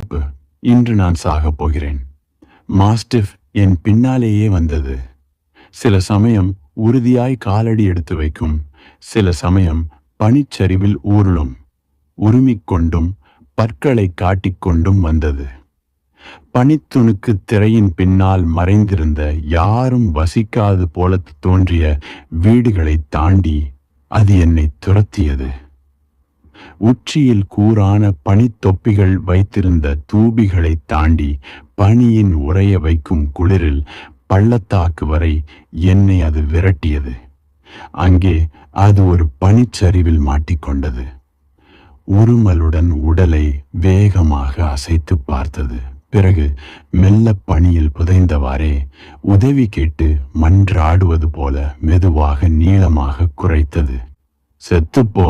தப்பு. இன்று நான் சாகப் போகிறேன். மாஸ்டிஃப் என் பின்னாலேயே வந்தது. சில சமயம் உறுதியாய் காலடி எடுத்து வைக்கும், சில சமயம் பனிச்சரிவில் ஊருளும். உருமிக்கொண்டும் பற்களை காட்டிக்கொண்டும் வந்தது. பனித்துணுக்கு திரையின் பின்னால் மறைந்திருந்த யாரும் வசிக்காது போல தோன்றிய வீடுகளை தாண்டி அது என்னை துரத்தியது. உச்சியில் கூரான பனித்தொப்பிகள் வைத்திருந்த தூபிகளை தாண்டி பனியின் உறைய வைக்கும் குளிரில் பள்ளத்தாக்கு வரை என்னை அது விரட்டியது. அங்கே அது ஒரு பனிச்சரிவில் மாட்டிக்கொண்டது. உருமலுடன் உடலை வேகமாக அசைத்து பார்த்தது. பிறகு மெல்ல பனியில் புதைந்தவாறே உதவி கேட்டு மன்றாடுவது போல மெதுவாக நீளமாக குரைத்தது. செத்துப்போ!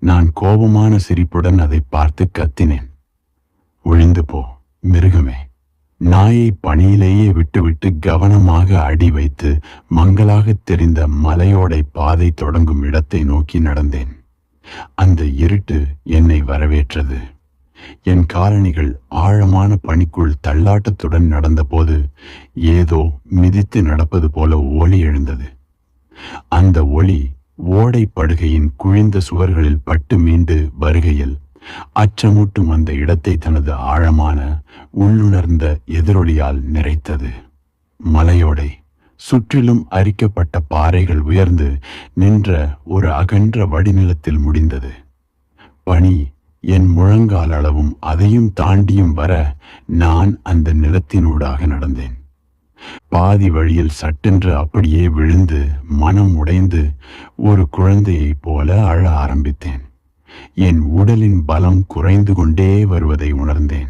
நான் கோபமான சிரிப்புடன் அதை பார்த்து கத்தினேன். ஒழிந்து போ மிருகமே! நாயை பணியிலேயே விட்டுவிட்டு கவனமாக அடி வைத்து மங்களாக தெரிந்த மலையோடை பாதை தொடங்கும் இடத்தை நோக்கி நடந்தேன். அந்த இருட்டு என்னை வரவேற்றது. என் காலணிகள் ஆழமான பனிக்குள் தள்ளாட்டத்துடன் நடந்தபோது ஏதோ மிதித்து நடப்பது போல ஒலி எழுந்தது. அந்த ஒலி ஓடை படுகையின் குழிந்த சுவர்களில் பட்டு மீண்டு வருகையில் அச்சமூட்டும் அந்த இடத்தை தனது ஆழமான உள்ளுணர்ந்த எதிரொலியால் நிறைத்தது. மலையோடை சுற்றிலும் அரிக்கப்பட்ட பாறைகள் உயர்ந்து நின்ற ஒரு அகன்ற வடிநிலத்தில் முடிந்தது. பனி என் முழங்கால் அளவும் அதையும் தாண்டியும் வர நான் அந்த நிலத்தினூடாக நடந்தேன். பாதி வழியில் சட்டென்று அப்படியே விழுந்து மனம் உடைந்து ஒரு குழந்தையைப் போல அழ ஆரம்பித்தேன். என் உடலின் பலம் குறைந்து கொண்டே வருவதை உணர்ந்தேன்.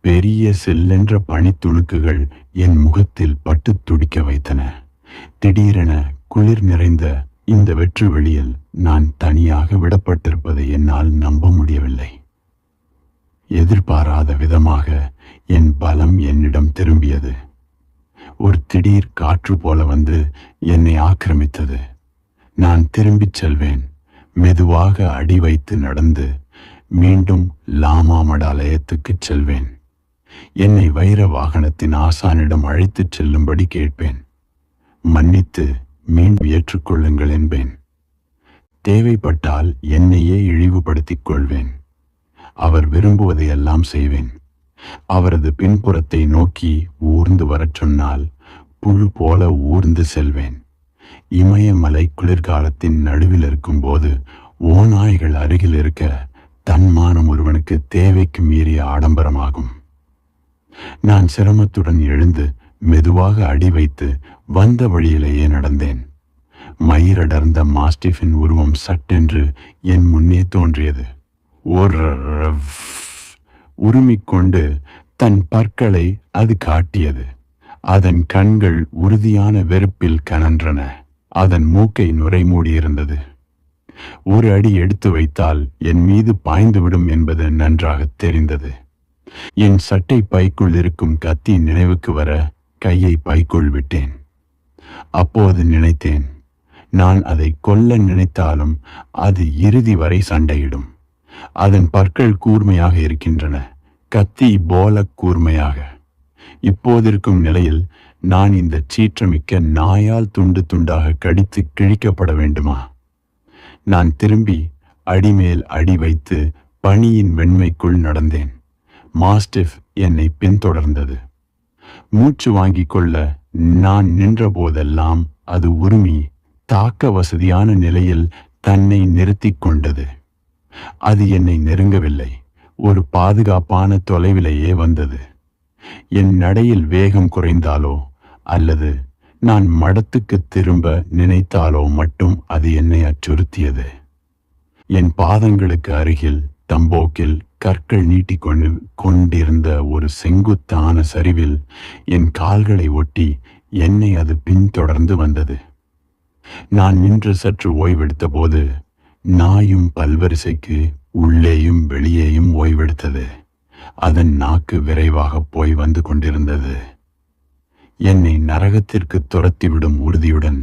பெரிய செல்லென்ற பனித்துணுக்குகள் என் முகத்தில் பட்டு துடிக்க வைத்தன. திடீரென குளிர் நிறைந்த இந்த வெற்று வெளியில் நான் தனியாக விடப்பட்டிருப்பதை என்னால் நம்ப முடியவில்லை. எதிர்பாராத விதமாக என் பலம் என்னிடம் திரும்பியது. ஒரு திடீர் காற்று போல வந்து என்னை ஆக்கிரமித்தது. நான் திரும்பிச் செல்வேன். மெதுவாக அடி வைத்து நடந்து மீண்டும் லாமா மடாலயத்துக்கு செல்வேன். என்னை வைர வாகனத்தின் ஆசானிடம் அழைத்துச் செல்லும்படி கேட்பேன். மன்னித்து மீண்டும் ஏற்றுக்கொள்ளுங்கள் என்பேன். தேவைப்பட்டால் என்னையே இழிவுபடுத்திக் கொள்வேன். அவர் விரும்புவதையெல்லாம் செய்வேன். அவரது பின்புறத்தை நோக்கி ஊர்ந்து வரச் சொன்னால் புழு போல ஊர்ந்து செல்வேன். இமயமலை குளிர்காலத்தின் நடுவில் இருக்கும்போது ஓநாய்கள் அருகில் இருக்க தன்மானம் ஒருவனுக்கு தேவைக்கு மீறிய ஆடம்பரமாகும். நான் சிரமத்துடன் எழுந்து மெதுவாக அடி வைத்து வந்த வழியிலேயே நடந்தேன். மயிரடர்ந்த மாஸ்டிஃபின் உருவம் சட்டென்று என் முன்னே தோன்றியது. உருமிக்கொண்டு தன் பற்களை அது காட்டியது. அதன் கண்கள் உறுதியான வெறுப்பில் கனன்றன. அதன் மூக்கை நுரை மூடியிருந்தது. ஒரு அடி எடுத்து வைத்தால் என் மீது பாய்ந்துவிடும் என்பது நன்றாக தெரிந்தது. என் சட்டை பைக்குள் இருக்கும் கத்தி நினைவுக்கு வர கையை பைக்குள் விட்டேன். அப்போது நினைத்தேன், நான் அதை கொல்ல நினைத்தாலும் அது இறுதி வரை சண்டையிடும். அதன் பற்கள் கூர்மையாக இருக்கின்றன, கத்தி போல கூர்மையாக. இப்போதிருக்கும் நிலையில் நான் இந்த சீற்றமிக்க நாயால் துண்டு துண்டாக கடித்து கிழிக்கப்பட வேண்டுமா? நான் திரும்பி அடிமேல் அடி வைத்து பனியின் வெண்மைக்குள் நடந்தேன். மாஸ்டிஃப் என்னை பின்தொடர்ந்தது. மூச்சு வாங்கிக் கொள்ள நான் நின்ற போதெல்லாம் அது உருமி தாக்க வசதியான நிலையில் தன்னை நிறுத்தி கொண்டது. அது என்னை நெருங்கவில்லை. ஒரு பாதுகாப்பான தொலைவிலேயே வந்தது. என் நடையில் வேகம் குறைந்தாலோ அல்லது நான் மடத்துக்கு திரும்ப நினைத்தாலோ மட்டும் அது என்னை அச்சுறுத்தியது. என் பாதங்களுக்கு அருகில் தம்போக்கில் கற்கள் நீட்டிக்கொண்டு கொண்டிருந்த ஒரு செங்குத்தான சரிவில் என் கால்களை ஒட்டி என்னை அது பின்தொடர்ந்து வந்தது. நான் நின்று சற்று ஓய்வெடுத்த போது நாயும் பல்வரிசைக்கு உள்ளேயும் வெளியேயும் ஓய்வெடுத்தது. அதன் நாக்கு விரைவாக போய் வந்து கொண்டிருந்தது. என்னை நரகத்திற்கு துரத்திவிடும் உறுதியுடன்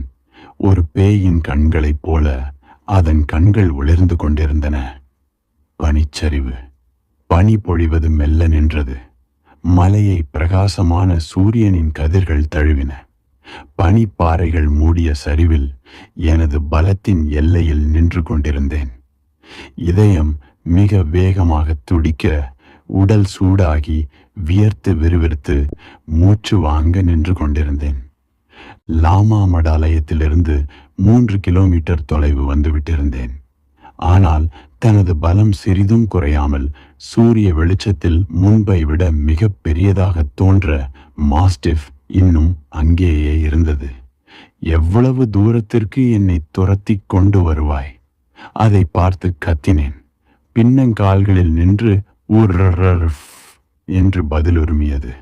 ஒரு பேயின் கண்களைப் போல அதன் கண்கள் ஒளிர்ந்து கொண்டிருந்தன. பனிச்சரிவு, பனி பொழிவது மெல்ல நின்றது. மலையை பிரகாசமான சூரியனின் கதிர்கள் தழுவின. பனிப்பாறைகள் மூடிய சரிவில் எனது பலத்தின் எல்லையில் நின்று கொண்டிருந்தேன். இதயம் மிக வேகமாக துடிக்க, உடல் சூடாகி வியர்த்து விறுவிறுத்து மூச்சு வாங்க நின்று கொண்டிருந்தேன். லாமா மடாலயத்திலிருந்து 3 கிலோமீட்டர் தொலைவு வந்துவிட்டிருந்தேன். ஆனால் தனது பலம் சிறிதும் குறையாமல் சூரிய வெளிச்சத்தில் முன்பை விட மிக பெரியதாக தோன்ற மாஸ்டிஃப் இன்னும் அங்கேயே இருந்தது. எவ்வளவு தூரத்திற்கு என்னை துரத்தி கொண்டு வருவாய்? அதை பார்த்து கத்தினேன். பின்னங்கால்களில் நின்று உர்ரர்ஃப் என்று பதிலுரிமையது.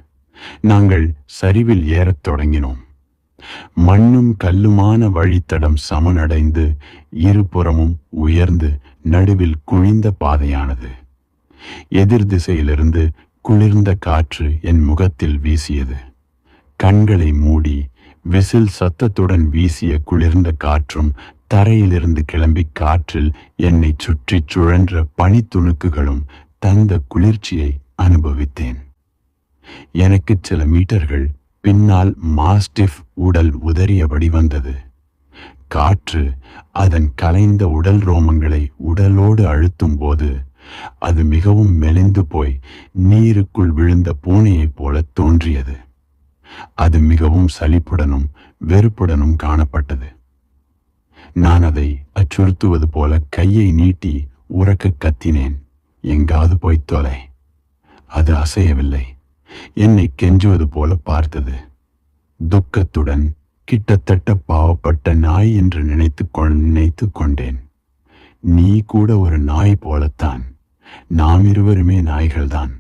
நாங்கள் சரிவில் ஏறத் தொடங்கினோம். மண்ணும் கல்லுமான வழித்தடம் சமனடைந்து இருபுறமும் உயர்ந்து நடுவில் குழிந்த பாதையானது. எதிர் திசையிலிருந்து குளிர்ந்த காற்று என் முகத்தில் வீசியது. கண்களை மூடி விசில் சத்தத்துடன் வீசிய குளிர்ந்த காற்றும் தரையிலிருந்து கிளம்பி காற்றில் என்னை சுற்றி சுழன்ற பனித்துணுக்குகளும் தந்த குளிர்ச்சியை அனுபவித்தேன். எனக்கு சில மீட்டர்கள் பின்னால் மாஸ்டிஃப் உடல் உதறியபடி வந்தது. காற்று அதன் கலைந்த உடல் ரோமங்களை உடலோடு அழுத்தும் போது அது மிகவும் மெலிந்து போய் நீருக்குள் விழுந்த பூனையைப் போல தோன்றியது. அது மிகவும் சலிப்புடனும் வெறுப்புடனும் காணப்பட்டது. நான் அதை அச்சுறுத்துவது போல கையை நீட்டி உரக்க கத்தினேன், எங்காவது போய்த் தொலை. அது அசையவில்லை. என்னை கெஞ்சுவது போல பார்த்தது. துக்கத்துடன் கிட்டத்தட்ட பாவப்பட்ட நாய் என்று நினைத்து கொண்டேன். நீ கூட ஒரு நாய் போலத்தான். நாம் இருவருமே நாய்கள்தான்.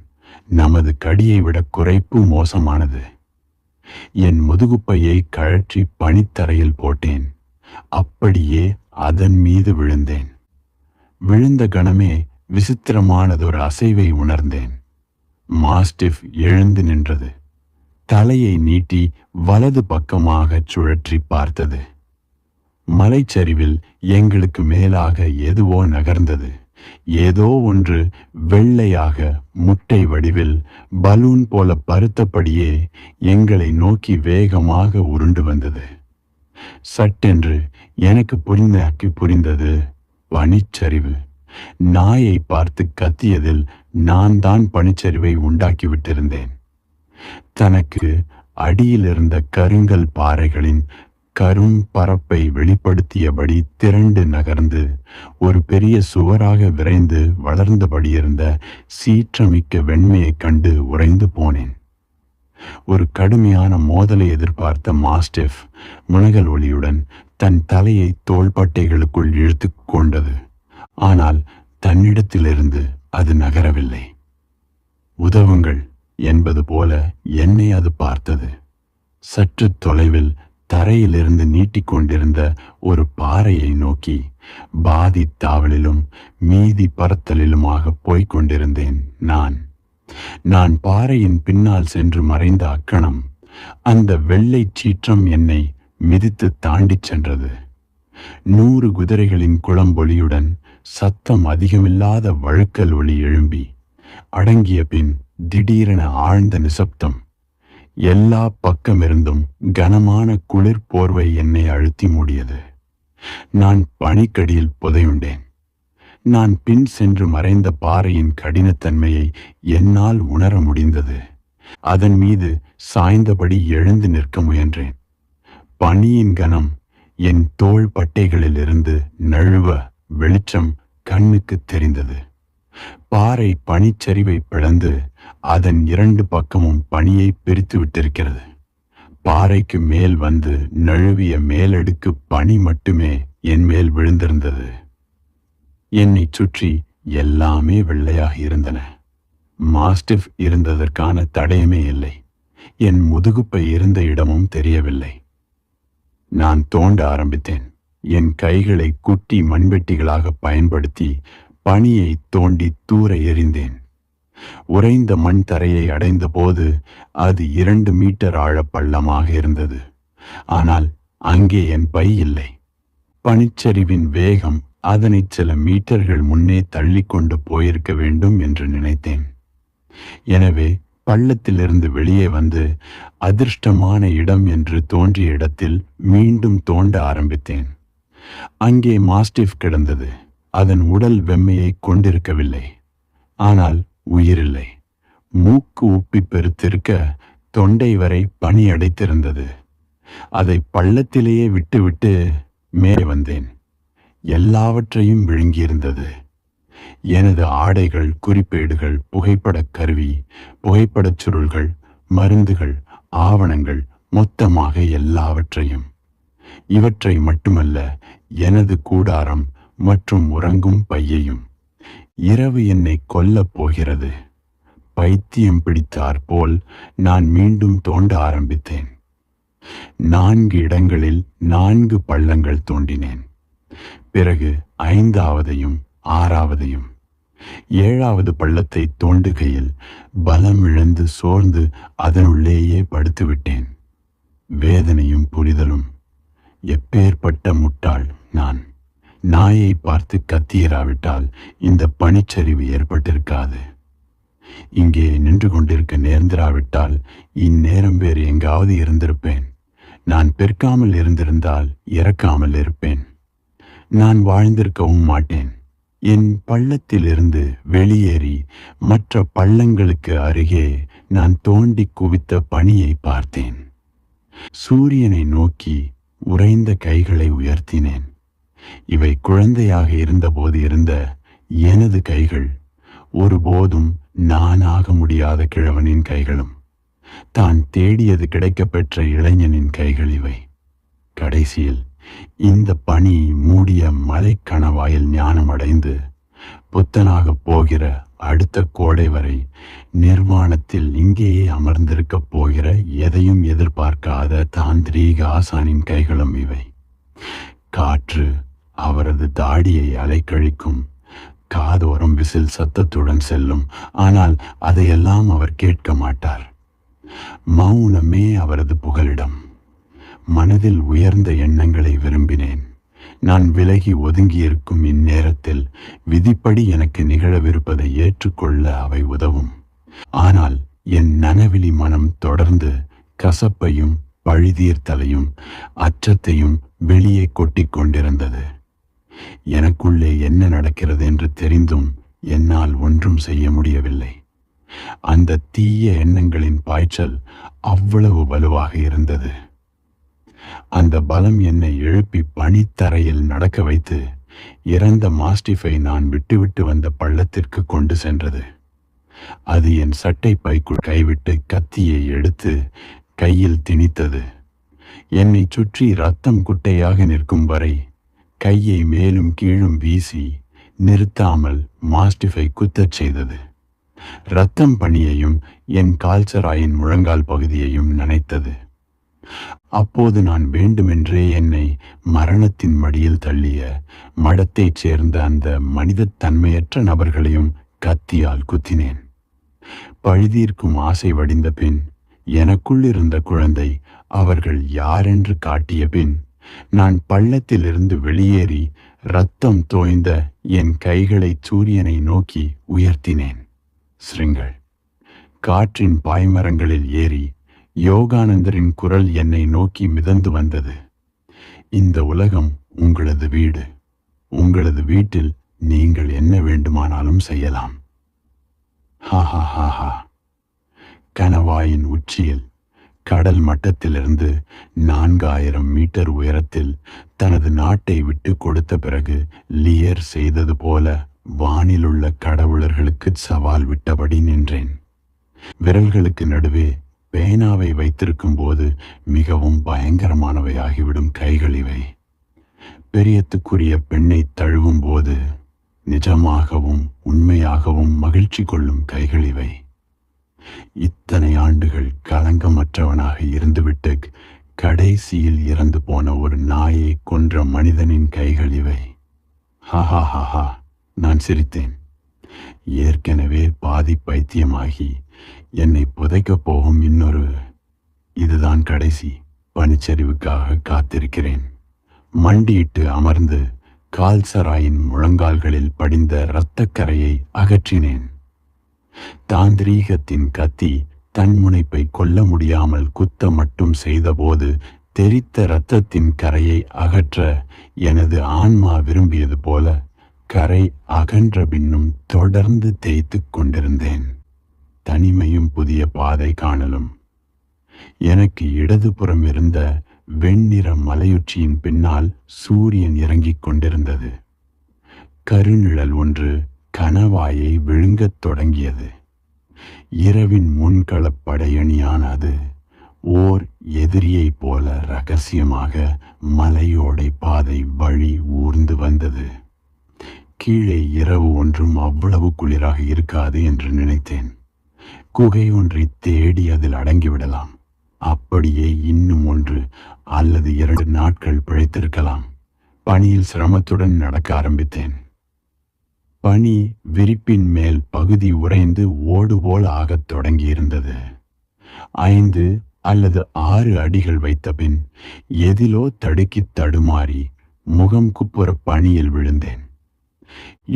நமது கடியை விட குறைப்பு மோசமானது. என் முதுகுப்பையை கழற்றி பனித்தரையில் போட்டேன். அப்படியே அதன் மீது விழுந்தேன். விழுந்த கணமே விசித்திரமானதொரு அசைவை உணர்ந்தேன். மாஸ்டிஃப் எழுந்து நின்றது. தலையை நீட்டி வலது பக்கமாக சுழற்றி பார்த்தது. மலைச்சரிவில் எங்களுக்கு மேலாக எதுவோ நகர்ந்தது. ஏதோ ஒன்று வெள்ளையாக முட்டை வடிவில் பலூன் போல பருத்தபடியே எங்களை நோக்கி வேகமாக உருண்டு வந்தது. சட்டென்று எனக்கு புரிந்தது பனிச்சரிவு. நாயை பார்த்து கத்தியதில் நான் தான் பனிச்சரிவை உண்டாக்கிவிட்டிருந்தேன். தனக்கு அடியில் இருந்த கருங்கல் பாறைகளின் கரும் பரப்பை வெளிப்படுத்தியபடி திரண்டு நகர்ந்து ஒரு பெரிய சுவராக விரைந்து வளர்ந்தபடி இருந்த சீற்றமிக்க வெண்மையைக் கண்டு உறைந்து போனேன். ஒரு கடுமையான மோதலை எதிர்பார்த்த மாஸ்டிஃப் முனகல் ஒளியுடன் தன் தலையை தோள்பட்டைகளுக்குள் இழுத்து கொண்டது. ஆனால் தன்னிடத்திலிருந்து அது நகரவில்லை. உதவுங்கள் என்பது போல என்னை அது பார்த்தது. சற்று தொலைவில் தரையிலிருந்து நீட்டிக்கொண்டிருந்த ஒரு பாறையை நோக்கி பாதி தாவலிலும் மீதி பறத்தலிலுமாக போய்க் கொண்டிருந்தேன். நான் பாறையின் பின்னால் சென்று மறைந்த அக்கணம் அந்த வெள்ளை சீற்றம் என்னை மிதித்து தாண்டிச் சென்றது. 100 குதிரைகளின் குளம்பொலியுடன் சத்தம் அதிகமில்லாத வழுக்கல் ஒளி எழும்பி அடங்கிய பின் திடீரென ஆழ்ந்த நிசப்தம். எல்லா பக்கமிருந்தும் கனமான குளிர் போர்வை என்னை அழுத்தி மூடியது. நான் பனிக்கடியில் புதையுண்டேன். நான் பின் சென்று மறைந்த பாறையின் கடினத்தன்மையை என்னால் உணர முடிந்தது. அதன் மீது சாய்ந்தபடி எழுந்து நிற்க முயன்றேன். பனியின் கனம் என் தோள் பட்டைகளிலிருந்து நழுவ வெளிச்சம் கண்ணுக்கு தெரிந்தது. பாறை பனிச்சரிவை பிளந்து அதன் 2 பக்கமும் பனியை பிரித்து விட்டிருக்கிறது. பாறைக்கு மேல் வந்து நழுவிய மேலடுக்கு பனி மட்டுமே என் மேல் விழுந்திருந்தது. என்னை சுற்றி எல்லாமே வெள்ளையாக இருந்தன. மாஸ்டிஃப் இருந்ததற்கான தடயமே இல்லை. என் முதுகுப்பை இருந்த இடமும் தெரியவில்லை. நான் தோண்ட ஆரம்பித்தேன். என் கைகளை குட்டி மண்வெட்டிகளாக பயன்படுத்தி பனியை தோண்டி தூர எறிந்தேன். உறைந்த மண் தரையை அடைந்த போது அது 2 மீட்டர் ஆழ பள்ளமாக இருந்தது. ஆனால் அங்கே என் பை இல்லை. பனிச்சரிவின் வேகம் அதனை சில மீட்டர்கள் முன்னே தள்ளி கொண்டு போயிருக்க வேண்டும் என்று நினைத்தேன். எனவே பள்ளத்திலிருந்து வெளியே வந்து அதிர்ஷ்டமான இடம் என்று தோன்றிய இடத்தில் மீண்டும் தோண்ட ஆரம்பித்தேன். அங்கே மாஸ்டிஃப் கிடந்தது. அதன் உடல் வெம்மையை கொண்டிருக்கவில்லை, ஆனால் உயிரில்லை. மூக்கு உப்பி பெருத்திருக்க தொண்டை வரை பனி அடைத்திருந்தது. அதை பள்ளத்திலேயே விட்டுவிட்டு மேலே வந்தேன். எல்லாவற்றையும் விழுங்கியிருந்தது. எனது ஆடைகள், குறிப்பேடுகள், புகைப்படக் கருவி, புகைப்படச் சுருள்கள், மருந்துகள், ஆவணங்கள், மொத்தமாக எல்லாவற்றையும். இவற்றை மட்டுமல்ல, எனது கூடாரம் மற்றும் உறங்கும் பையையும். இரவு என்னை கொல்லப் போகிறது. பைத்தியம் பிடித்தாற் போல் நான் மீண்டும் தோண்ட ஆரம்பித்தேன். 4 இடங்களில் 4 பள்ளங்கள் தோண்டினேன். பிறகு 5ஆவதையும் 6ஆவதையும். 7ஆவது பள்ளத்தை தோண்டுகையில் பலமிழந்து சோர்ந்து அதனுள்ளேயே படுத்துவிட்டேன். வேதனையும் புரிதலும். எப்பேற்பட்ட முட்டாள் நான்! நாயை பார்த்து கத்தியிராவிட்டால் இந்த பனிச்சரிவு ஏற்பட்டிருக்காது. இங்கே நின்று கொண்டிருக்க நேர்ந்திராவிட்டால் இந்நேரம் வேறு எங்காவது இருந்திருப்பேன். நான் பெருக்காமல் இருந்திருந்தால் இறக்காமல் இருப்பேன். நான் வாழ்ந்திருக்கவும் மாட்டேன். என் பள்ளத்திலிருந்து வெளியேறி மற்ற பள்ளங்களுக்கு அருகே நான் தோண்டி குவித்த பனியை பார்த்தேன். சூரியனை நோக்கி உறைந்த கைகளை உயர்த்தினேன். இவை குழந்தையாக இருந்தபோது இருந்த எனது கைகள். ஒருபோதும் நானாக முடியாத கிழவனின் கைகளும். தான் தேடியது கிடைக்கப்பெற்ற இளைஞனின் கைகள் இவை. கடைசியில் இந்த பனி மூடிய மலைக்கணவாயில் ஞானமடைந்து புத்தனாக போகிற அடுத்த கோடை வரை நிர்வாணத்தில் இங்கேயே அமர்ந்திருக்கப் போகிற எதையும் எதிர்பார்க்காத தாந்திரீக ஆசானின் கைகளும் இவை. காற்று அவரது தாடியை அலைக்கழிக்கும். காதோரம் விசில் சத்தத்துடன் செல்லும். ஆனால் அதையெல்லாம் அவர் கேட்க மாட்டார். மௌனமே அவரது புகலிடம். மனதில் உயர்ந்த எண்ணங்களை விரும்பினேன். நான் விலகி ஒதுங்கியிருக்கும் இந்நேரத்தில் விதிப்படி எனக்கு நிகழவிருப்பதை ஏற்றுக்கொள்ள அவை உதவும். ஆனால் என் நனவிலி மனம் தொடர்ந்து கசப்பையும் பழிதீர்த்தலையும் அச்சத்தையும் வெளியே கொட்டிக் கொண்டிருந்தது. எனக்குள்ளே என்ன நடக்கிறது என்று தெரிந்தும் என்னால் ஒன்றும் செய்ய முடியவில்லை. அந்த தீய எண்ணங்களின் பாய்ச்சல் அவ்வளவு வலுவாக இருந்தது. அந்த பலம் என்னை எழுப்பி பனித்தரையில் நடக்க வைத்து இறந்த மாஸ்டிஃபை நான் விட்டுவிட்டு வந்த பள்ளத்திற்கு கொண்டு சென்றது. அது என் சட்டை பைக்குள் கைவிட்டு கத்தியை எடுத்து கையில் திணித்தது. என்னை சுற்றி ரத்தம் குட்டையாக நிற்கும் வரை கையை மேலும் கீழும் வீசி நிறுத்தாமல் மாஸ்டிஃபை குத்தச் செய்தது. இரத்தம் பனியையும் என் கால்சராயின் முழங்கால் பகுதியையும் நனைத்தது. அப்போது நான் வேண்டுமென்றே என்னை மரணத்தின் மடியில் தள்ளிய மடத்தைச் சேர்ந்த அந்த மனிதத் தன்மையற்ற நபர்களையும் கத்தியால் குத்தினேன். பழிதீர்க்கும் ஆசை வடிந்த பின் எனக்குள் இருந்த குழந்தை அவர்கள் யாரென்று காட்டிய பின் நான் பள்ளத்திலிருந்து வெளியேறி இரத்தம் தோய்ந்த என் கைகளை சூரியனை நோக்கி உயர்த்தினேன். ஸ்ருங்கள். காற்றின் பாய்மரங்களில் ஏறி யோகானந்தரின் குரல் என்னை நோக்கி மிதந்து வந்தது. இந்த உலகம் உங்களது வீடு. உங்களது வீட்டில் நீங்கள் என்ன வேண்டுமானாலும் செய்யலாம். Haha haha. கணவாயின் உச்சியில் கடல் மட்டத்திலிருந்து 4000 மீட்டர் உயரத்தில் தனது நாட்டை விட்டு கொடுத்த பிறகு லியர் செய்தது போல வானிலுள்ள கடவுளர்களுக்கு சவால் விட்டபடி நின்றேன். விரல்களுக்கு நடுவே பேனாவை வைத்திருக்கும் போது மிகவும் பயங்கரமானவையாகிவிடும் கைகள் இவை. பெரியத்துக்குரிய பெண்ணை தழுவும் போது நிஜமாகவும் உண்மையாகவும் மகிழ்ச்சி கொள்ளும் கைகள் இவை. இத்தனை ஆண்டுகள் களங்கமற்றவனாக இருந்துவிட்டு கடைசியில் இறந்து போன ஒரு நாயை கொன்ற மனிதனின் கைகள் இவை. Haha haha. நான் சிரித்தேன். ஏற்கனவே பாதி பைத்தியமாகி என்னை புதைக்கப் போகும் இதுதான் கடைசி பனிச்சரிவுக்காக காத்திருக்கிறேன். மண்டியிட்டு அமர்ந்து கால்சராயின் முழங்கால்களில் படிந்த இரத்தக்கரையை அகற்றினேன். தாந்திரீகத்தின் கத்தி தன் முனைப்பை கொல்ல முடியாமல் குத்த மட்டும் செய்தபோது தெரித்த இரத்தத்தின் கரையை அகற்ற எனது ஆன்மா விரும்பியது போல கரை அகன்ற பின்னும் தொடர்ந்து தேய்த்து கொண்டிருந்தேன். தனிமையும் புதிய பாதை காணலும். எனக்கு இடதுபுறம் இருந்த வெண்ணிற மலையுச்சியின் பின்னால் சூரியன் இறங்கிக் கொண்டிருந்தது. கருநிழல் ஒன்று கணவாயை விழுங்கத் தொடங்கியது. இரவின் முன்களப் படையணியான அது ஓர் எதிரியைப் போல ரகசியமாக மலையோடை பாதை வழி ஊர்ந்து வந்தது. கீழே இரவு ஒன்றும் அவ்வளவு குளிராக இருக்காது என்று நினைத்தேன். குகை ஒன்றை தேடி அதில் அடங்கிவிடலாம். அப்படியே இன்னும் 1 அல்லது 2 நாட்கள் பிழைத்திருக்கலாம். பனியில் சிரமத்துடன் நடக்க ஆரம்பித்தேன். பனி விரிப்பின் மேல் பகுதி உறைந்து ஓடு போல் ஆகத் தொடங்கியிருந்தது. 5 அல்லது 6 அடிகள் வைத்த பின் எதிலோ தடுக்கி தடுமாறி முகம் குப்புற பனியில் விழுந்தேன்.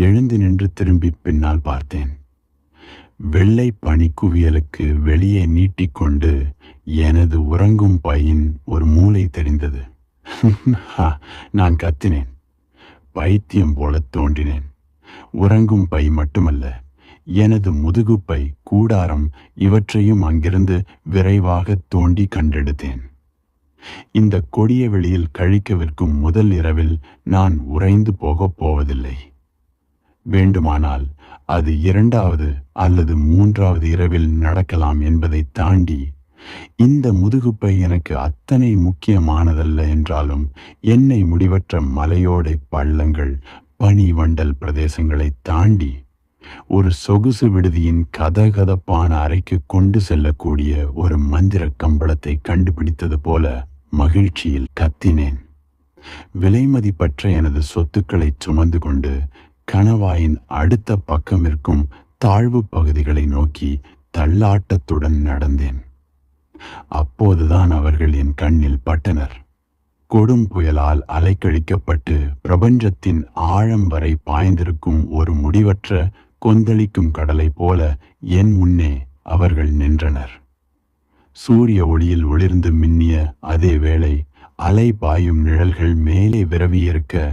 எழுந்து நின்று திரும்பி பின்னால் பார்த்தேன். வெள்ளை பனிக்குவியலுக்கு வெளியே நீட்டிக்கொண்டு எனது உறங்கும் பையின் ஒரு மூலை தெரிந்தது. நான் கத்தினேன். பைத்தியம் போல தோன்றினேன். உறங்கும் பை மட்டுமல்ல, எனது முதுகுப்பை, கூடாரம் இவற்றையும் அங்கிருந்து விரைவாக தோண்டி கண்டெடுத்தேன். இந்த கொடிய வெளியில் கழிக்கவிருக்கும் முதல் இரவில் நான் உறைந்து போகப் போவதில்லை. வேண்டுமானால் அது 2வது அல்லது 3வது இரவில் நடக்கலாம் என்பதை தாண்டி இந்த முதுகுப்பை எனக்கு அத்தனை முக்கியமானதல்ல என்றாலும் என்னை முடிவற்ற மலையோடை பள்ளங்கள், பனி வண்டல் பிரதேசங்களை தாண்டி ஒரு சொகுசு விடுதியின் கதகதப்பான அறைக்கு கொண்டு செல்லக்கூடிய ஒரு மந்திர கம்பளத்தை கண்டுபிடித்தது போல மகிழ்ச்சியில் கத்தினேன். விலைமதிப்பற்ற எனது சொத்துக்களை சுமந்து கொண்டு கணவாயின் அடுத்த பக்கம் இருக்கும் தாழ்வு பகுதிகளை நோக்கி தள்ளாட்டத்துடன் நடந்தேன். அப்போதுதான் அவர்கள் என் கண்ணில் பட்டனர். கொடும் புயலால் அலைக்கழிக்கப்பட்டு பிரபஞ்சத்தின் ஆழம் வரை பாய்ந்திருக்கும் ஒரு முடிவற்ற கொந்தளிக்கும் கடலை போல என் முன்னே அவர்கள் நின்றனர். சூரிய ஒளியில் ஒளிர்ந்து மின்னிய அதே வேளை அலை பாயும் நிழல்கள் மேலே விரவியிருக்க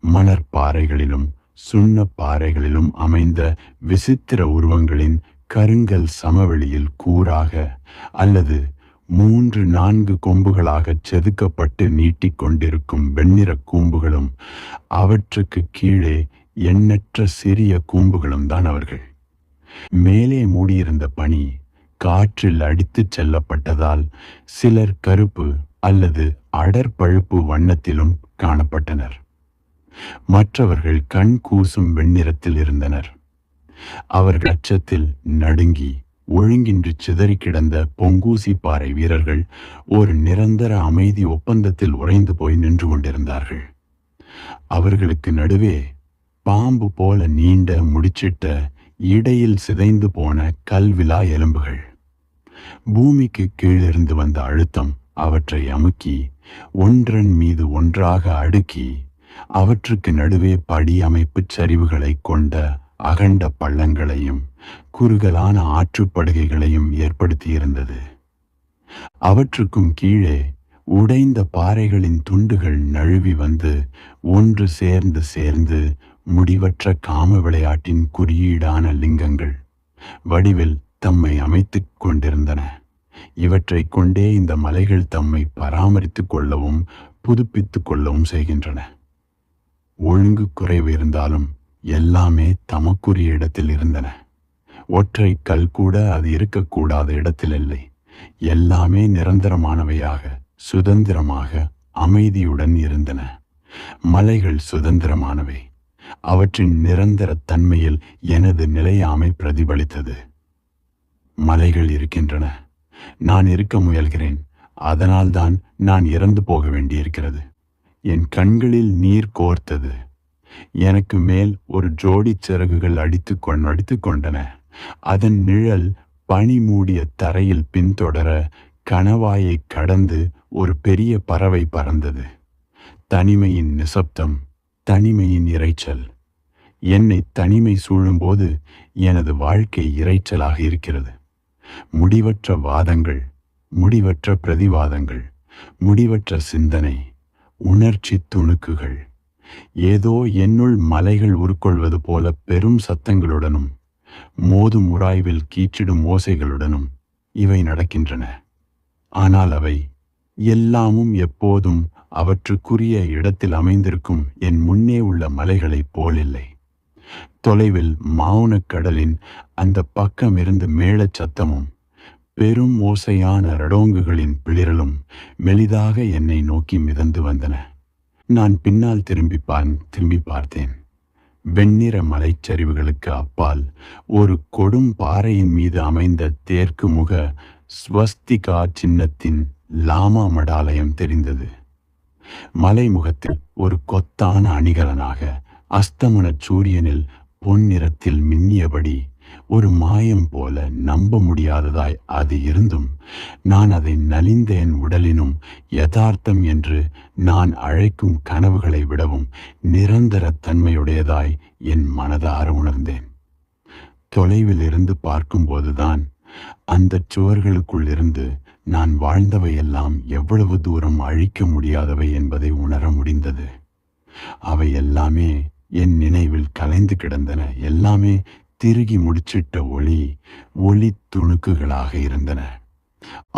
மணற்பாறைகளிலும் சுண்ணப்பாறைகளிலும் அமைந்த விசித்திர உருவங்களின் கருங்கல் சமவெளியில் கூறாக அல்லது 3-4 கொம்புகளாக செதுக்கப்பட்டு நீட்டிக்கொண்டிருக்கும் வெண்ணிற கூம்புகளும் அவற்றுக்கு கீழே எண்ணற்ற சிறிய கூம்புகளும் தான் அவர்கள். மேலே மூடியிருந்த பனி காற்றில் அடித்துச் செல்லப்பட்டதால் சிலர் கருப்பு அல்லது அடற்பழுப்பு வண்ணத்திலும் காணப்பட்டனர். மற்றவர்கள் கண் கூசும் வெண்ணிறத்தில் இருந்தனர். அவர்கள் அச்சத்தில் நடுங்கி ஒழுங்கின்றி சிதறி கிடந்த பொங்கூசி பாறை வீரர்கள் ஒரு நிரந்தர அமைதி ஒப்பந்தத்தில் உறைந்து போய் நின்று கொண்டிருந்தார்கள். அவர்களுக்கு நடுவே பாம்பு போல நீண்ட முடிச்சிட்ட இடையில் சிதைந்து போன கல்விலா எலும்புகள். பூமிக்கு கீழிருந்து வந்த அழுத்தம் அவற்றை அமுக்கி ஒன்றன் மீது ஒன்றாக அடுக்கி அவற்றுக்கு நடுவே படி அமைப்பு சரிவுகளை கொண்ட அகண்ட பள்ளங்களையும் குறுகலான ஆற்றுப்படுகைகளையும் ஏற்படுத்தியிருந்தது. அவற்றுக்கும் கீழே உடைந்த பாறைகளின் துண்டுகள் நழுவி வந்து ஒன்று சேர்ந்து முடிவற்ற காம விளையாட்டின் குறியீடான லிங்கங்கள் வடிவில் தம்மை அமைத்துக் கொண்டிருந்தன. இவற்றை கொண்டே இந்த மலைகள் தம்மை பராமரித்து கொள்ளவும் புதுப்பித்து கொள்ளவும் செய்கின்றன. ஒழுங்கு குறைவு இருந்தாலும் எல்லாமே தமக்குரிய இடத்தில் இருந்தன. ஒற்றை கல் கூட அது இருக்கக்கூடாத இடத்தில் இல்லை. எல்லாமே நிரந்தரமானவையாக, சுதந்திரமாக, அமைதியுடன் இருந்தன. மலைகள் சுதந்திரமானவை. அவற்றின் நிரந்தர தன்மையில் எனது நிலையாமை பிரதிபலித்தது. மலைகள் இருக்கின்றன. நான் இருக்க முயல்கிறேன். அதனால்தான் நான் இறந்து போக வேண்டியிருக்கிறது. என் கண்களில் நீர் கோர்த்தது. எனக்கு மேல் ஒரு ஜோடி சிறகுகள் அடித்து கொண்டன. அதன் நிழல் பனி மூடிய தரையில் பின்தொடர கணவாயை கடந்து ஒரு பெரிய பறவை பறந்தது. தனிமையின் நிசப்தம் தனிமையின் இரைச்சல். என்னை தனிமை சூழும்போது எனது வாழ்க்கை இரைச்சலாக இருக்கிறது. முடிவற்ற வாதங்கள், முடிவற்ற பிரதிவாதங்கள், முடிவற்ற சிந்தனை, உணர்ச்சி துணுக்குகள். ஏதோ என்னுள் மலைகள் உருக்கொள்வது போல பெரும் சத்தங்களுடனும் மோதும் உராய்வில் கீச்சிடும் ஓசைகளுடனும் இவை நடக்கின்றன. ஆனால் அவை எல்லாமும் எப்போதும் அவற்றுக்குரிய இடத்தில் அமைந்திருக்கும் என் முன்னே உள்ள மலைகளைப் போலில்லை. தொலைவில் மௌனக் கடலின் அந்த பக்கம் இருந்து மேளச் சத்தமும் பெரும் ஓசையான ரடோங்குகளின் பிளிரலும் மெலிதாக என்னை நோக்கி மிதந்து வந்தன. நான் பின்னால் திரும்பி பார்த்தேன். வெண்ணிற மலைச்சரிவுகளுக்கு அப்பால் ஒரு கொடும் பாறையின் மீது அமைந்த தேற்கு முக ஸ்வஸ்திகா சின்னத்தின் லாமா மடாலயம் தெரிந்தது. மலைமுகத்தில் ஒரு கொத்தான அணிகலனாக அஸ்தமன சூரியனில் பொன்னிறத்தில் மின்னியபடி ஒரு மாயம் போல நம்ப முடியாததாய் அது இருந்தும் நான் அதை நலிந்த என் உடலினும் யதார்த்தம் என்று நான் அழைக்கும் கனவுகளை விடவும் நிரந்தர தன்மையுடையதாய் என் மனதார உணர்ந்தேன். தொலைவில் இருந்து பார்க்கும்போதுதான் அந்த சுவர்களுக்குள் இருந்து நான் வாழ்ந்தவையெல்லாம் எவ்வளவு தூரம் அழிக்க முடியாதவை என்பதை உணர முடிந்தது. அவை எல்லாமே என் நினைவில் கலைந்து கிடந்தன. எல்லாமே திருகி முடிச்சிட்ட ஒளி துணுக்குகளாக இருந்தன.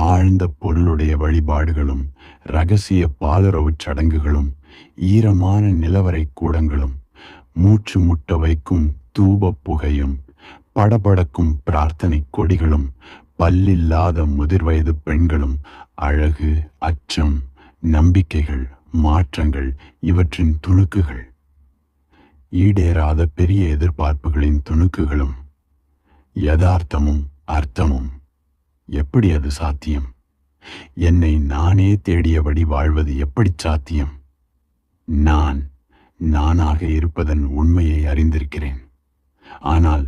ஆழ்ந்த பொருளுடைய வழிபாடுகளும் இரகசிய பாலுறவு சடங்குகளும் ஈரமான நிலவரை கூடங்களும் மூச்சு முட்ட வைக்கும் தூப புகையும் படபடக்கும் பிரார்த்தனை கொடிகளும் பல்லில்லாத முதிர்வயது பெண்களும் அழகு, அச்சம், நம்பிக்கைகள், மாற்றங்கள் இவற்றின் துணுக்குகள். ஈடேறாத பெரிய எதிர்பார்ப்புகளின் துணுக்குகளும் யதார்த்தமும் அர்த்தமும். எப்படி அது சாத்தியம்? என்னை நானே தேடியபடி வாழ்வது எப்படி சாத்தியம்? நானாக இருப்பதன் உண்மையை அறிந்திருக்கிறேன். ஆனால்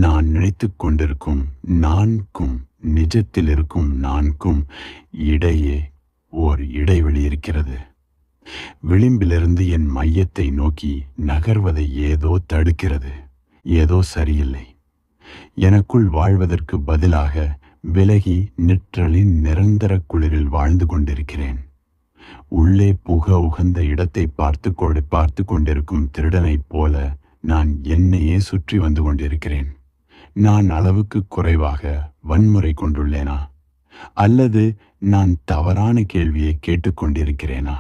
நான் நினைத்து கொண்டிருக்கும் நான்கும் நிஜத்தில் இருக்கும் நான்கும் இடையே ஓர் இடைவெளி இருக்கிறது. விளிம்பிலிருந்து என் மையத்தை நோக்கி நகர்வதை ஏதோ தடுக்கிறது. ஏதோ சரியில்லை. எனக்குள் வாழ்வதற்கு பதிலாக விலகி நிற்றலின் நிரந்தர குளிரில் வாழ்ந்து கொண்டிருக்கிறேன். உள்ளே புக உகந்த இடத்தை பார்த்து கொண்டிருக்கும் திருடனைப் போல நான் என்னையே சுற்றி வந்து கொண்டிருக்கிறேன். நான் அளவுக்கு குறைவாக வன்முறை கொண்டுள்ளேனா? அல்லது நான் தவறான கேள்வியை கேட்டுக்கொண்டிருக்கிறேனா?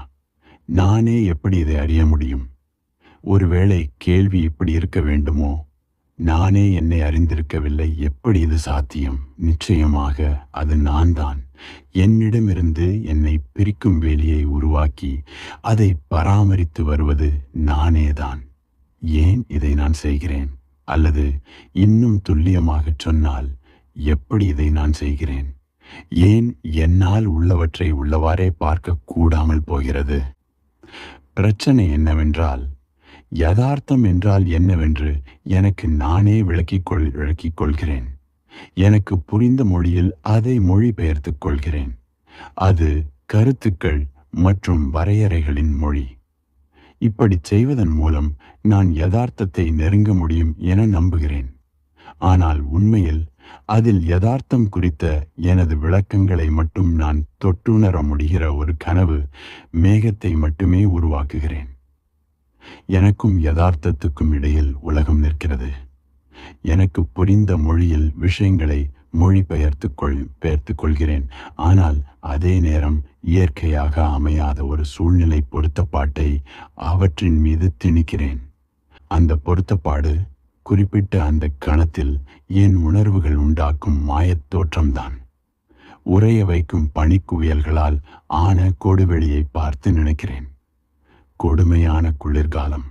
நானே எப்படி இதை அறிய முடியும்? ஒருவேளை கேள்வி இப்படி இருக்க வேண்டுமோ? நானே என்னை அறிந்திருக்கவில்லை. எப்படி இது சாத்தியம்? நிச்சயமாக அது நான் தான். என்னிடமிருந்து என்னை பிரிக்கும் வேலியை உருவாக்கி அதை பராமரித்து வருவது நானேதான். ஏன் இதை நான் செய்கிறேன்? அல்லது இன்னும் துல்லியமாக சொன்னால், எப்படி இதை நான் செய்கிறேன்? ஏன் என்னால் உள்ளவற்றை உள்ளவாறே பார்க்க கூடாமல் போகிறது? பிரச்சனை என்னவென்றால், யதார்த்தம் என்றால் என்னவென்று எனக்கு நானே விளக்கிக் கொள்கிறேன். எனக்கு புரிந்த மொழியில் அதை மொழிபெயர்த்துக் கொள்கிறேன். அது கருத்துக்கள் மற்றும் வரையறைகளின் மொழி. இப்படி செய்வதன் மூலம் நான் யதார்த்தத்தை நெருங்க முடியும் என நம்புகிறேன். ஆனால் உண்மையில் அதில் யதார்த்தம் குறித்த எனது விளக்கங்களை மட்டும் நான் தொட்டுணர முடிகிற ஒரு கனவு மேகத்தை மட்டுமே உருவாக்குகிறேன். எனக்கும் யதார்த்தத்துக்கும் இடையில் உலகம் நிற்கிறது. எனக்கு புரிந்த மொழியில் விஷயங்களை மொழிபெயர்த்துக் கொள்கிறேன். ஆனால் அதே நேரம் இயற்கையாக அமையாத ஒரு சூழ்நிலை பொருத்தப்பாட்டை அவற்றின் மீது திணிக்கிறேன். அந்த பொருத்தப்பாடு குறிப்பிட்ட அந்த கணத்தில் என் உணர்வுகள் உண்டாக்கும் மாயத் தோற்றம்தான். உறைய வைக்கும் பனிக்குவியல்களால் ஆன கொடுவெளியை பார்த்து நினைக்கிறேன். கொடுமையான குளிர்காலம்.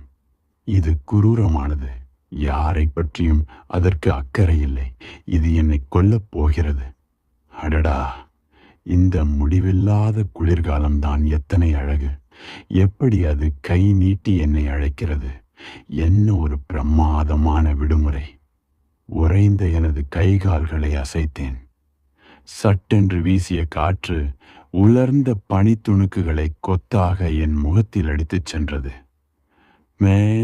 இது குரூரமானது. யாரை பற்றியும் அதற்கு அக்கறை இல்லை. இது என்னை கொல்லப் போகிறது. அடடா, இந்த முடிவில்லாத குளிர்காலம்தான் எத்தனை அழகு! எப்படி அது கை நீட்டி என்னை அழைக்கிறது! என்ன ஒரு பிரமாதமான விடுமுறை! உறைந்த எனது கைகால்களை அசைத்தேன். சட்டென்று வீசிய காற்று உலர்ந்த பனித்துணுக்குகளை கொத்தாக என் முகத்தில் அடித்துச் சென்றது.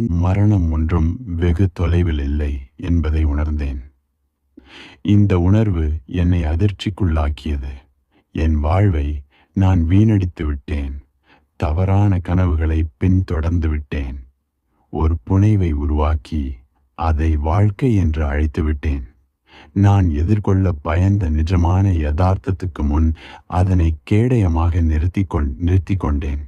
மரணம் ஒன்றும் வெகு தொலைவில் இல்லை என்பதை உணர்ந்தேன். இந்த உணர்வு என்னை அதிர்ச்சிக்குள்ளாக்கியது. என் வாழ்வை நான் வீணடித்து விட்டேன். தவறான கனவுகளை பின்தொடர்ந்து விட்டேன். ஒரு புனைவை உருவாக்கி அதை வாழ்க்கை என்று அழைத்து விட்டேன். நான் எதிர்கொள்ள பயந்த நிஜமான யதார்த்தத்துக்கு முன் அதனை கேடயமாக நிறுத்தி கொண்டேன்.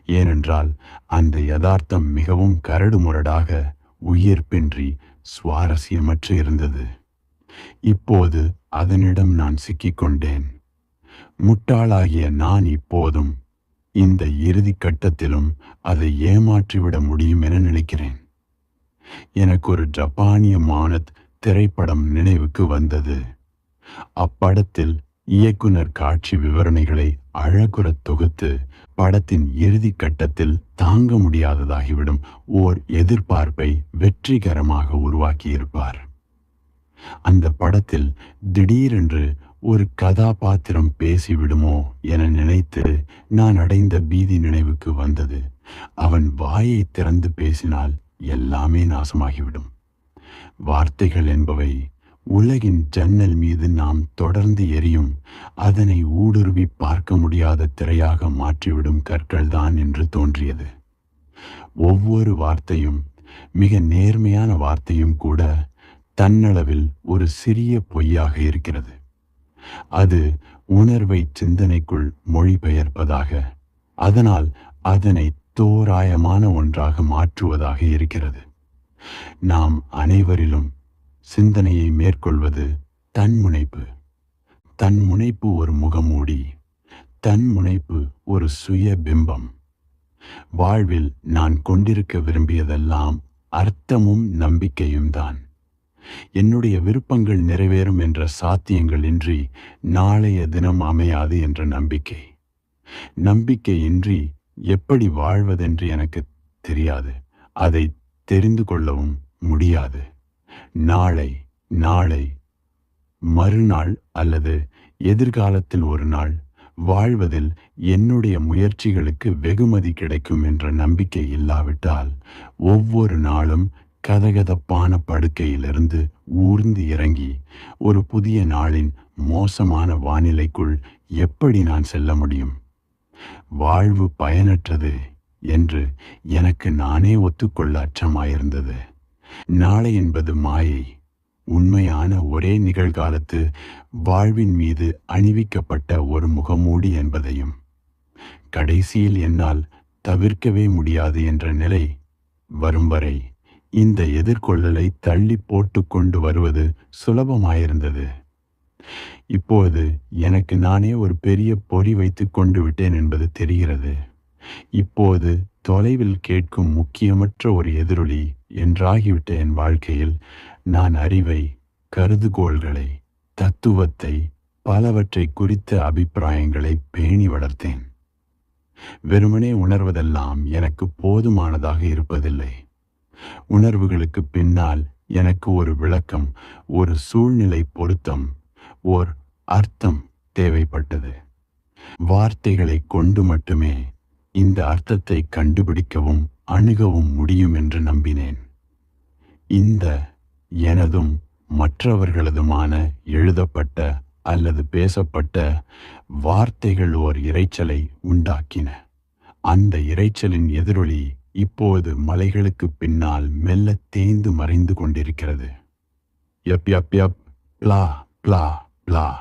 ஏனென்றால் அந்த யதார்த்தம் மிகவும் கரடுமுரடாக, உயிர்ப்பின்றி, சுவாரஸ்யமற்று இருந்தது. இப்போது அதனிடம் நான் சிக்கிக்கொண்டேன். முட்டாளாகிய நான் இப்போதும் இந்த இறுதி கட்டத்திலும் அதை ஏமாற்றிவிட முடியும் என நினைக்கிறேன். எனக்கு ஒரு ஜப்பானிய மானத் திரைப்படம் நினைவுக்கு வந்தது. அப்படத்தில் இயக்குனர் காட்சி விவரணைகளை அழகுறத் தொகுத்து படத்தின் இறுதி கட்டத்தில் தாங்க முடியாததாகிவிடும் ஓர் எதிர்பார்ப்பை வெற்றிகரமாக உருவாக்கியிருப்பார். அந்த படத்தில் திடீரென்று ஒரு கதாபாத்திரம் பேசிவிடுமோ என நினைத்து நான் அடைந்த பீதி நினைவுக்கு வந்தது. அவன் வாயை திறந்து பேசினால் எல்லாமே நாசமாகிவிடும். வார்த்தைகள் என்பவை உலகின் ஜன்னல் மீது நாம் தொடர்ந்து எரியும், அதனை ஊடுருவி பார்க்க முடியாத திரையாக மாற்றிவிடும் கற்கள்தான் என்று தோன்றியது. ஒவ்வொரு வார்த்தையும், மிக நேர்மையான வார்த்தையும் கூட தன்னளவில் ஒரு சிறிய பொய்யாக இருக்கிறது. அது உணர்வை சிந்தனைக்குள் மொழிபெயர்ப்பதாக, அதனால் அதனை தோராயமான ஒன்றாக மாற்றுவதாக இருக்கிறது. நாம் அனைவரிலும் சிந்தனையை மேற்கொள்வது தன்முனைப்பு. தன்முனைப்பு ஒரு முகமூடி. தன்முனைப்பு ஒரு சுய பிம்பம். வாழ்வில் நான் கொண்டிருக்க விரும்பியதெல்லாம் அர்த்தமும் நம்பிக்கையும் தான். என்னுடைய விருப்பங்கள் நிறைவேறும் என்ற சாத்தியங்கள் இன்றி நாளைய தினம் அமையாது என்ற நம்பிக்கை. நம்பிக்கையின்றி எப்படி வாழ்வதென்று எனக்கு தெரியாது. அதை தெரிந்து கொள்ளவும் முடியாது. நாளை, நாளை, மறுநாள் அல்லது எதிர்காலத்தில் ஒரு நாள் வாழ்வதில் என்னுடைய முயற்சிகளுக்கு வெகுமதி கிடைக்கும் என்ற நம்பிக்கை இல்லாவிட்டால் ஒவ்வொரு நாளும் கதகதப்பான படுக்கையிலிருந்து ஊர்ந்து இறங்கி ஒரு புதிய நாளின் மோசமான வானிலைக்குள் எப்படி நான் செல்ல முடியும்? வாழ்வு பயனற்றது என்று எனக்கு நானே ஒத்துக்கொள்ள அச்சமாயிருந்தது. நாளை என்பது மாயை. உண்மையான ஒரே நிகழ்காலத்து வாழ்வின் மீது அணிவிக்கப்பட்ட ஒரு முகமூடி என்பதையும் கடைசியில் என்னால் தவிர்க்கவே முடியாது என்ற நிலை வரும் வரை இந்த எதிர்கொள்ளலை தள்ளி போட்டு கொண்டு வருவது சுலபமாயிருந்தது. இப்போது எனக்கு நானே ஒரு பெரிய பொறி வைத்து கொண்டு விட்டேன் என்பது தெரிகிறது. இப்போது தொலைவில் கேட்கும் முக்கியமற்ற ஒரு எதிரொலி என்றாகிவிட்ட என் வாழ்க்கையில் நான் அறிவை, கருதுகோள்களை, தத்துவத்தை, பலவற்றை குறித்த அபிப்பிராயங்களை பேணி வளர்த்தேன். வெறுமனே உணர்வதெல்லாம் எனக்கு போதுமானதாக இருப்பதில்லை. உணர்வுகளுக்கு பின்னால் எனக்கு ஒரு விளக்கம், ஒரு சூழ்நிலை பொருத்தம், ஓர் அர்த்தம் தேவைப்பட்டது. வார்த்தைகளை கொண்டு மட்டுமே இந்த அர்த்தத்தை கண்டுபிடிக்கவும் அணுகவும் முடியும் என்று நம்பினேன். இந்த எனதும் மற்றவர்களதுமான எழுதப்பட்ட அல்லது பேசப்பட்ட வார்த்தைகள் ஓர் இரைச்சலை உண்டாக்கின. அந்த இரைச்சலின் எதிரொலி இப்போது மலைகளுக்கு பின்னால் மெல்ல தேய்ந்து மறைந்து கொண்டிருக்கிறது. யப் யப் யப், பிளா பிளா பிளா.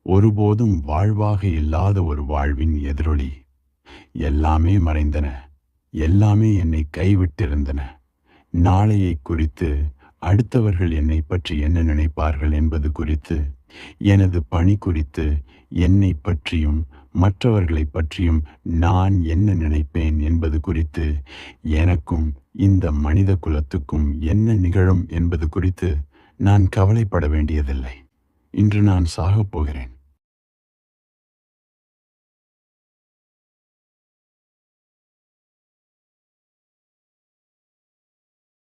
ஒருபோதும் வாழ்வாக இல்லாத ஒரு வாழ்வின் எதிரொலி. எல்லாமே மறைந்தன. எல்லாமே என்னை கைவிட்டிருந்தன. நாளையை குறித்து, அடுத்தவர்கள் என்னை பற்றி என்ன நினைப்பார்கள் என்பது குறித்து, எனது பணி குறித்து, என்னை பற்றியும் மற்றவர்களை பற்றியும் நான் என்ன நினைப்பேன் என்பது குறித்து, எனக்கும் இந்த மனித குலத்துக்கும் என்ன நிகழும் என்பது குறித்து நான் கவலைப்பட வேண்டியதில்லை. இன்று நான் சாகப் போகிறேன்.